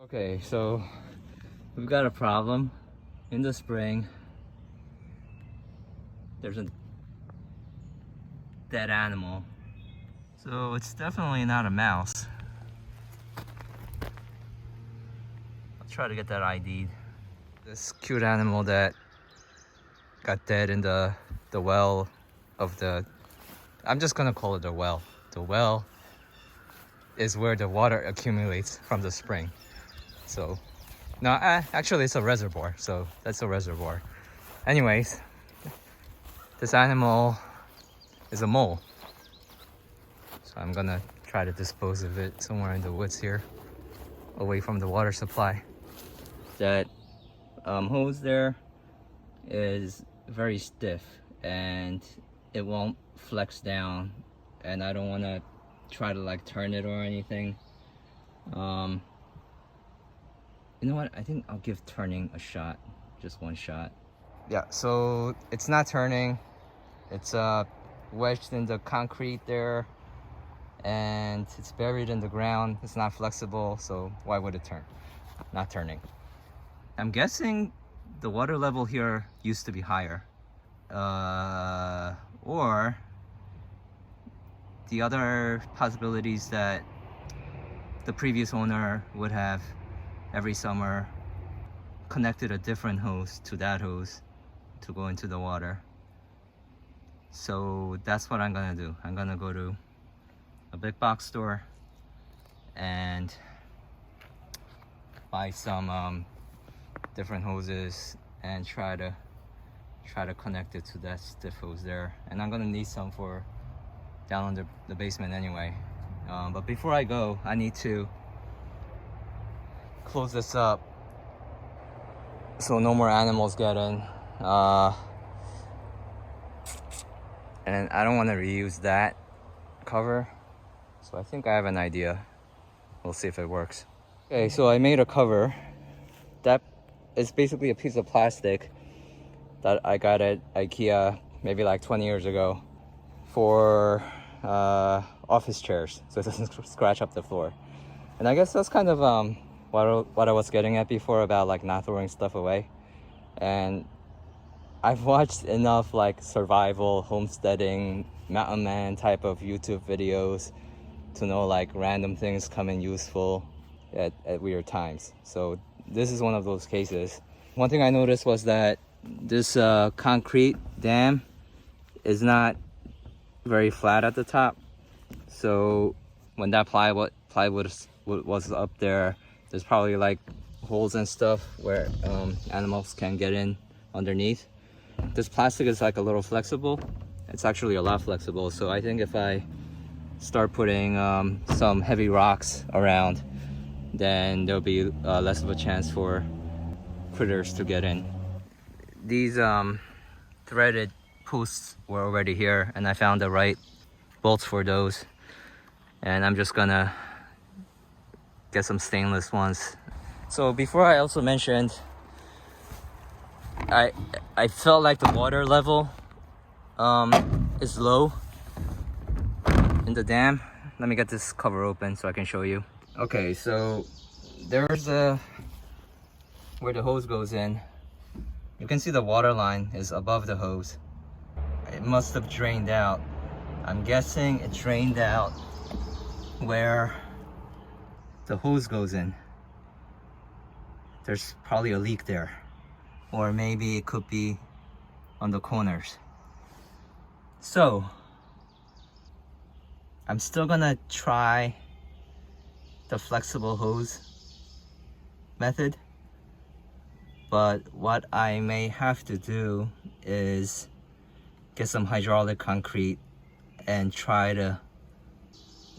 Okay, so we've got a problem. In the spring, there's a dead animal. So it's definitely not a mouse. I'll try to get that ID'd. This cute animal that got dead in the well of the... I'm just gonna call it a well. The well is where the water accumulates from the spring. So, no, actually it's a reservoir, so that's a reservoir. Anyways, this animal is a mole. So I'm gonna try to dispose of it somewhere in the woods here, away from the water supply. That hose there is very stiff and it won't flex down, and I don't want to try to like turn it or anything. You know what, I think I'll give turning a shot, just one shot. Yeah, so it's not turning. It's wedged in the concrete there, and it's buried in the ground. It's not flexible, so why would it turn? Not turning. I'm guessing the water level here used to be higher, or the other possibilities that the previous owner would have every summer connected a different hose to that hose to go into the water. So that's what I'm gonna do. I'm gonna go to a big box store and buy some different hoses and try to connect it to that stiff hose there. And I'm gonna need some for down in the basement anyway. But before I go, I need to close this up so no more animals get in. And I don't want to reuse that cover, so I think I have an idea. We'll see if it works. Okay, so I made a cover that is basically a piece of plastic that I got at IKEA maybe like 20 years ago for office chairs, so it doesn't scratch up the floor. And I guess that's kind of what I was getting at before about like not throwing stuff away. And I've watched enough like survival, homesteading, mountain man type of YouTube videos to know like random things come in useful at weird times. So this is one of those cases. One thing I noticed was that this concrete dam is not very flat at the top. So when that plywood was up there, there's probably like holes and stuff where animals can get in underneath. This plastic is like a little flexible. It's actually a lot flexible. So I think if I start putting some heavy rocks around, then there'll be less of a chance for critters to get in. These threaded posts were already here, and I found the right bolts for those. And I'm just gonna get some stainless ones. So before, I also mentioned I felt like the water level is low in the dam. Let me get this cover open so I can show you. Okay, so there's where the hose goes in. You can see the water line is above the hose. It must have drained out. I'm guessing it drained out where the hose goes in. There's probably a leak there, or maybe it could be on the corners. So I'm still gonna try the flexible hose method, but what I may have to do is get some hydraulic concrete and try to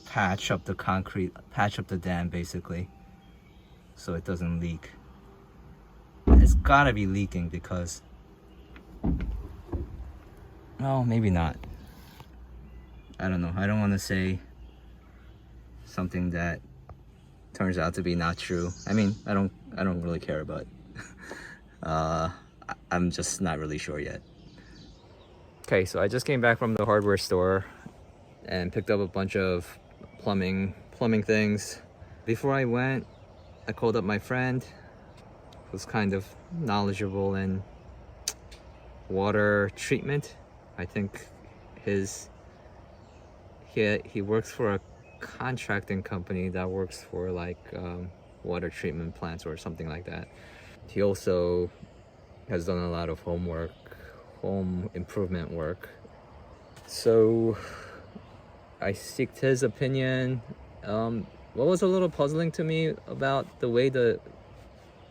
patch up the concrete, patch up the dam basically, so it doesn't leak. It's gotta be leaking because, no, maybe not. I don't know. I don't want to say something that turns out to be not true. I mean, I don't really care, but I'm just not really sure yet. Okay, so I just came back from the hardware store and picked up a bunch of plumbing things. Before I went, I called up my friend who's kind of knowledgeable in water treatment. I think he works for a contracting company that works for like water treatment plants or something like that. He also has done a lot of home improvement work. So I seeked his opinion. What was a little puzzling to me about the way the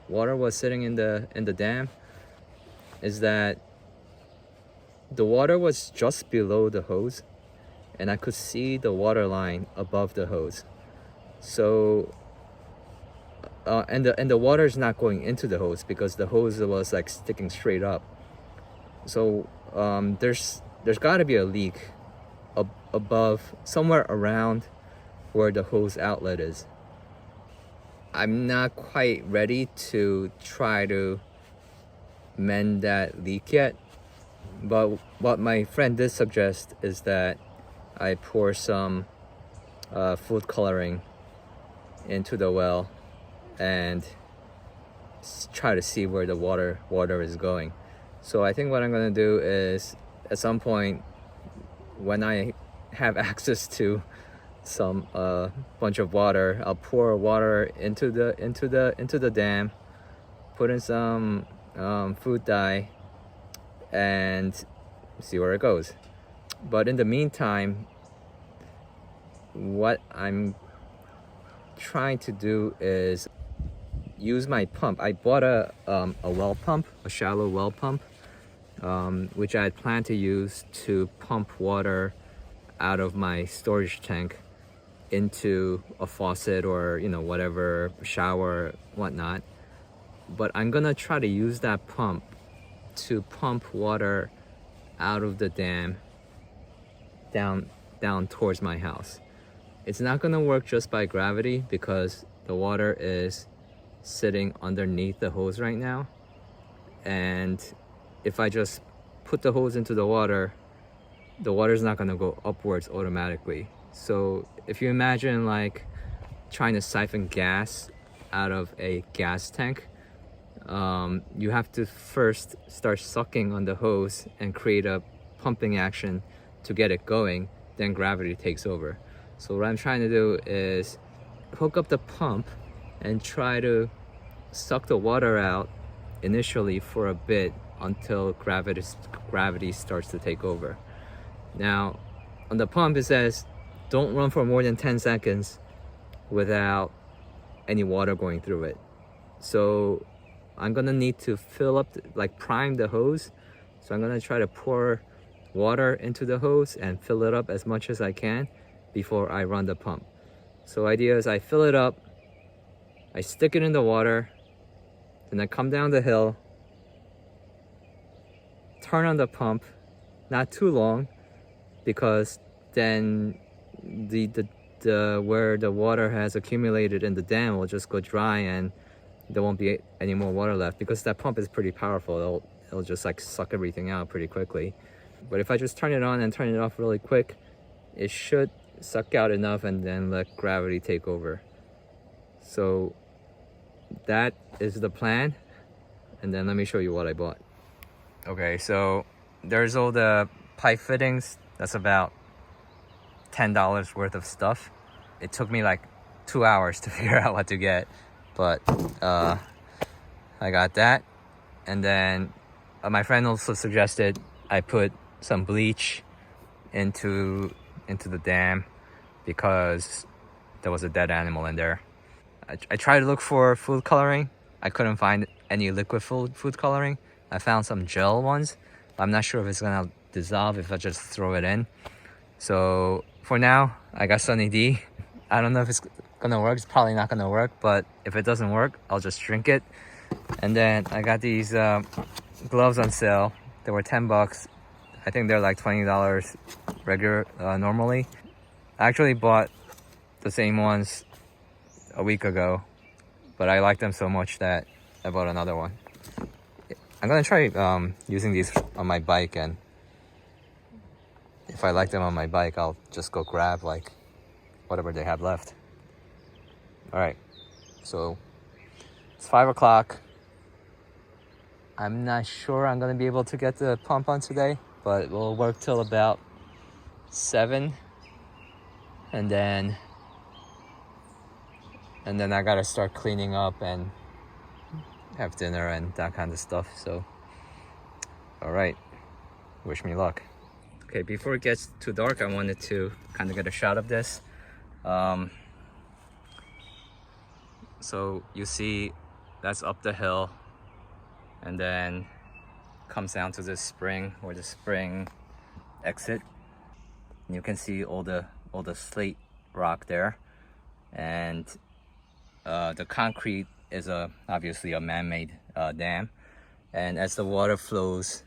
water was sitting in the dam is that the water was just below the hose, and I could see the water line above the hose. So and the water is not going into the hose because the hose was like sticking straight up. So there's got to be a leak above, somewhere around where the hose outlet is. I'm not quite ready to try to mend that leak yet, but what my friend did suggest is that I pour some food coloring into the well and try to see where the water is going. So I think what I'm gonna do is, at some point when I have access to some bunch of water, I'll pour water into the dam, put in some food dye, and see where it goes. But in the meantime, what I'm trying to do is use my pump. I bought a well pump, a shallow well pump, which I had planned to use to pump water out of my storage tank into a faucet or whatever, shower, whatnot. But I'm gonna try to use that pump to pump water out of the dam down towards my house. It's not gonna work just by gravity because the water is sitting underneath the hose right now, and if I just put the hose into the water is not gonna go upwards automatically. So if you imagine like trying to siphon gas out of a gas tank, you have to first start sucking on the hose and create a pumping action to get it going, then gravity takes over. So what I'm trying to do is hook up the pump and try to suck the water out initially for a bit until gravity starts to take over. Now on the pump it says don't run for more than 10 seconds without any water going through it. So I'm gonna need to fill up, prime the hose. So I'm gonna try to pour water into the hose and fill it up as much as I can before I run the pump. So idea is I fill it up, I stick it in the water, then I come down the hill, turn on the pump, not too long, because then the where the water has accumulated in the dam will just go dry and there won't be any more water left, because that pump is pretty powerful. It'll just suck everything out pretty quickly. But if I just turn it on and turn it off really quick, it should suck out enough and then let gravity take over. So that is the plan, and then let me show you what I bought. Okay, so there's all the pipe fittings. That's about $10 worth of stuff. It took me 2 hours to figure out what to get, but I got that. And then my friend also suggested I put some bleach into the dam because there was a dead animal in there. I tried to look for food coloring. I couldn't find any liquid food coloring. I found some gel ones. I'm not sure if it's gonna dissolve if I just throw it in. So for now, I got Sunny D. I don't know if it's gonna work. It's probably not gonna work, but if it doesn't work, I'll just drink it. And then I got these gloves on sale. They were $10. I think they're $20 regular normally. I actually bought the same ones a week ago, but I like them so much that I bought another one. I'm gonna try using these on my bike, and if I like them on my bike, I'll just go grab whatever they have left. All right, so It's 5 o'clock. I'm not sure I'm gonna be able to get the pump on today, but we'll work till about 7, and then I gotta start cleaning up and have dinner and that kind of stuff. So, all right, wish me luck. Okay, before it gets too dark, I wanted to kind of get a shot of this. So you see, that's up the hill, and then comes down to this spring or the spring exit. And you can see all the slate rock there, and the concrete is obviously a man-made dam, and as the water flows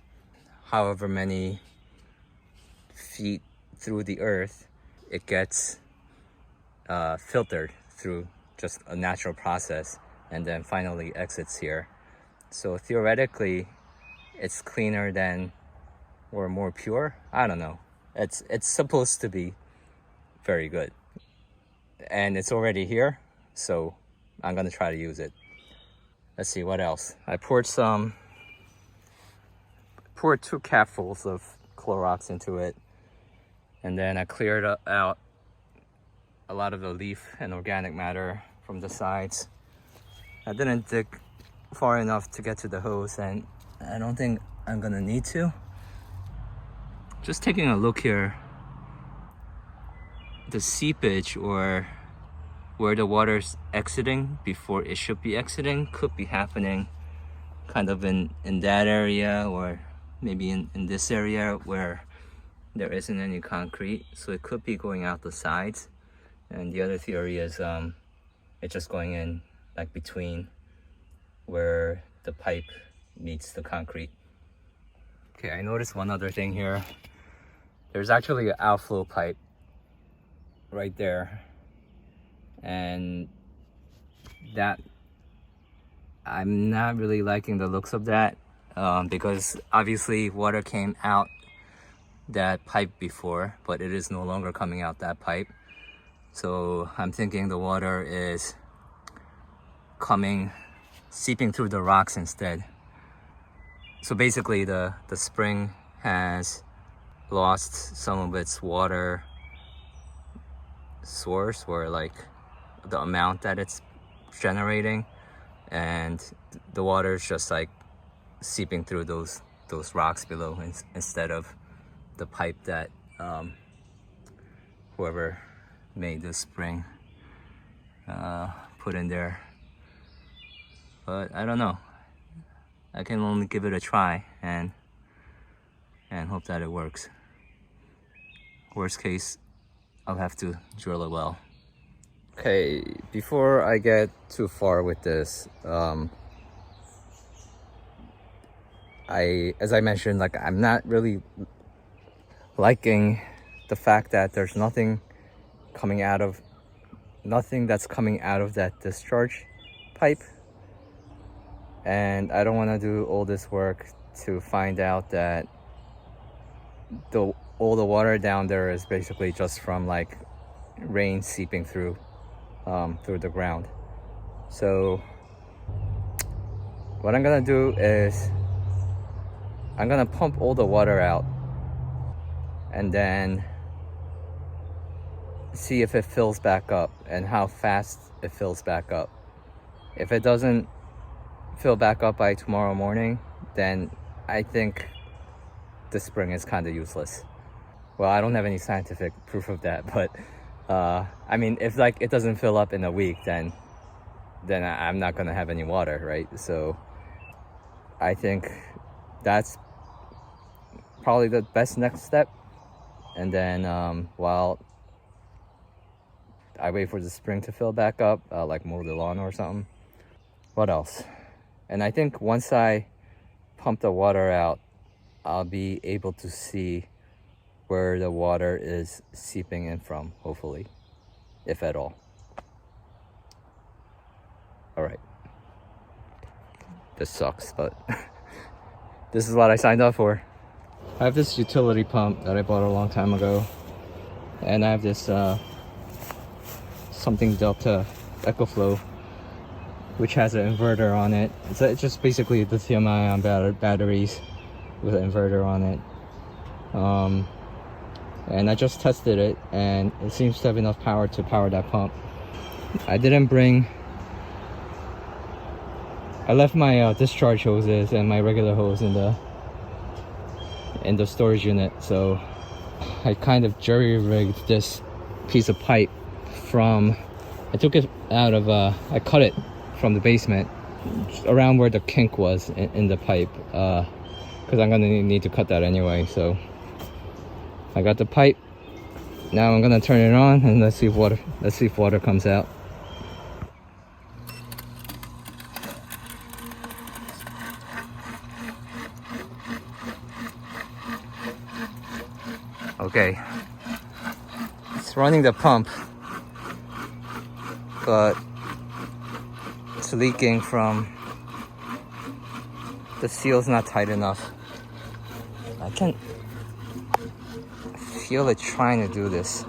however many feet through the earth, it gets filtered through just a natural process and then finally exits here. So theoretically it's cleaner than, or more pure, I don't know. It's supposed to be very good, and it's already here, so I'm gonna try to use it. Let's see what else. I poured 2 capfuls of Clorox into it, and then I cleared out a lot of the leaf and organic matter from the sides. I didn't dig far enough to get to the hose, and I don't think I'm gonna need to. Just taking a look here, the seepage, or where the water's exiting before it should be exiting, could be happening kind of in that area, or maybe in this area where there isn't any concrete. So it could be going out the sides. And the other theory is it's just going in like between where the pipe meets the concrete. Okay, I noticed one other thing here. There's actually an outflow pipe right there, and that, I'm not really liking the looks of that, because obviously water came out that pipe before, but it is no longer coming out that pipe. So I'm thinking the water is seeping through the rocks instead. So basically the spring has lost some of its water source, or like the amount that it's generating, and the water is just like seeping through those rocks below, instead of the pipe that whoever made this spring put in there. But I don't know, I can only give it a try and hope that it works. Worst case, I'll have to drill a well. Okay, before I get too far with this, as I mentioned, like, I'm not really liking the fact that there's nothing that's coming out of that discharge pipe, and I don't want to do all this work to find out that all the water down there is basically just from like rain seeping through the ground. So what I'm gonna do is I'm gonna pump all the water out and then see if it fills back up and how fast it fills back up. If it doesn't fill back up by tomorrow morning, then I think the spring is kind of useless. Well, I don't have any scientific proof of that, but I mean, if like it doesn't fill up in a week, then I'm not gonna have any water, right? So I think that's probably the best next step. And then while I wait for the spring to fill back up, like mow the lawn or something. What else? And I think once I pump the water out, I'll be able to see where the water is seeping in from, hopefully, if at all. All right. This sucks, but this is what I signed up for. I have this utility pump that I bought a long time ago, and I have this something Delta EcoFlow which has an inverter on it. It's just basically lithium-ion batteries with an inverter on it. And I just tested it, and it seems to have enough power to power that pump. I left my discharge hoses and my regular hose in the storage unit, so I kind of jerry-rigged this piece of pipe from, I took it out of, I cut it from the basement around where the kink was in the pipe, because I'm gonna need to cut that anyway. So I got the pipe. Now I'm gonna turn it on and let's see if water comes out. Okay, it's running the pump, but it's leaking from the seal's not tight enough. I can feel it trying to do this.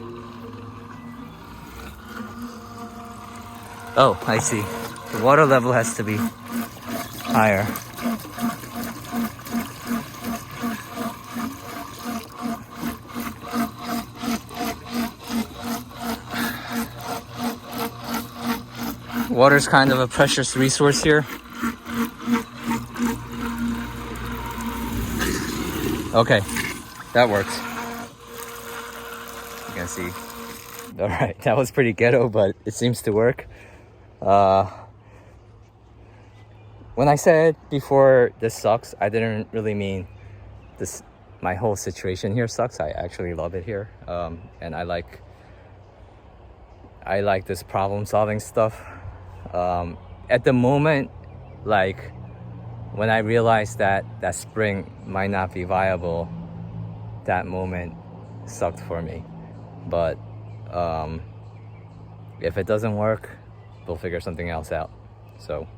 Oh, I see. The water level has to be higher. Water's kind of a precious resource here. Okay, that works. You can see. All right, that was pretty ghetto, but it seems to work. When I said before this sucks, I didn't really mean this. My whole situation here sucks. I actually love it here, and I like this problem-solving stuff. At the moment, like when I realized that spring might not be viable, that moment sucked for me. But if it doesn't work, we'll figure something else out. So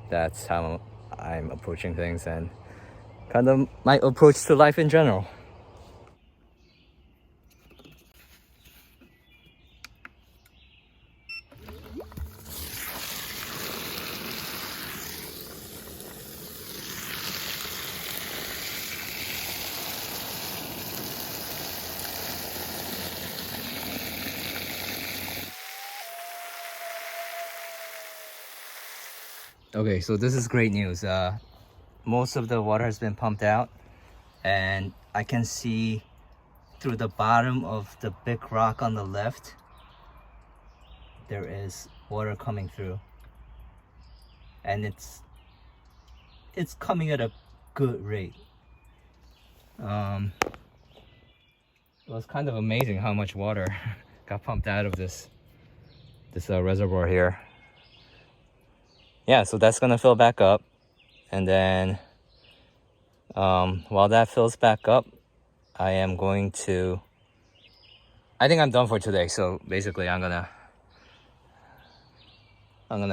that's how I'm approaching things, and kind of my approach to life in general. Okay, so this is great news. Most of the water has been pumped out, and I can see through the bottom of the big rock on the left, there is water coming through, and it's coming at a good rate. It was kind of amazing how much water got pumped out of this reservoir here. Yeah, so that's gonna fill back up, and then while that fills back up, I think I'm done for today. So basically I'm gonna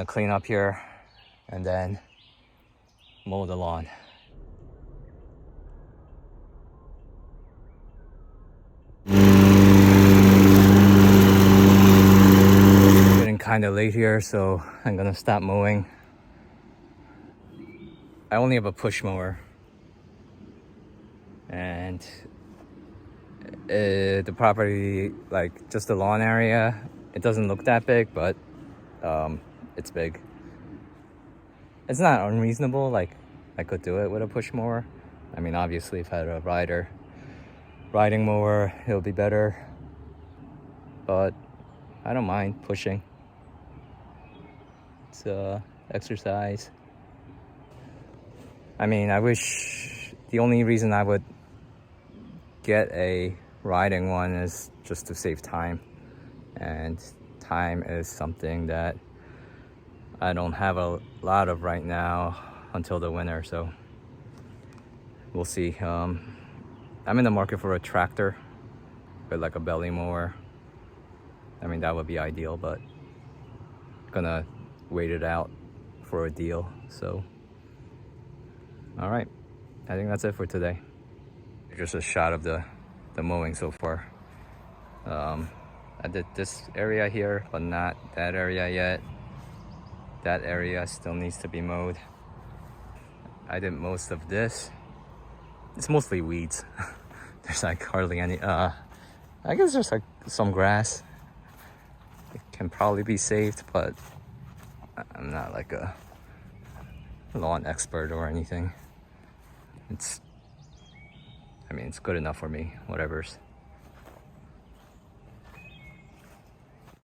clean up here and then mow the lawn. Getting kind of late here, so I'm gonna stop mowing. I only have a push mower, and the property, like just the lawn area, it doesn't look that big, but it's big. It's not unreasonable. Like I could do it with a push mower. I mean, obviously if I had a riding mower, it'll be better, but I don't mind pushing. It's exercise. I mean, I wish the only reason I would get a riding one is just to save time, and time is something that I don't have a lot of right now until the winter, so we'll see. I'm in the market for a tractor with like a belly mower. I mean, that would be ideal, but gonna wait it out for a deal. So all right, I think that's it for today. Just a shot of the mowing so far. I did this area here, but not that area yet. that area still needs to be mowed. I did most of this. It's mostly weeds. There's like hardly any, I guess there's like some grass. It can probably be saved, but I'm not like a lawn expert or anything. I mean, it's good enough for me, whatever's.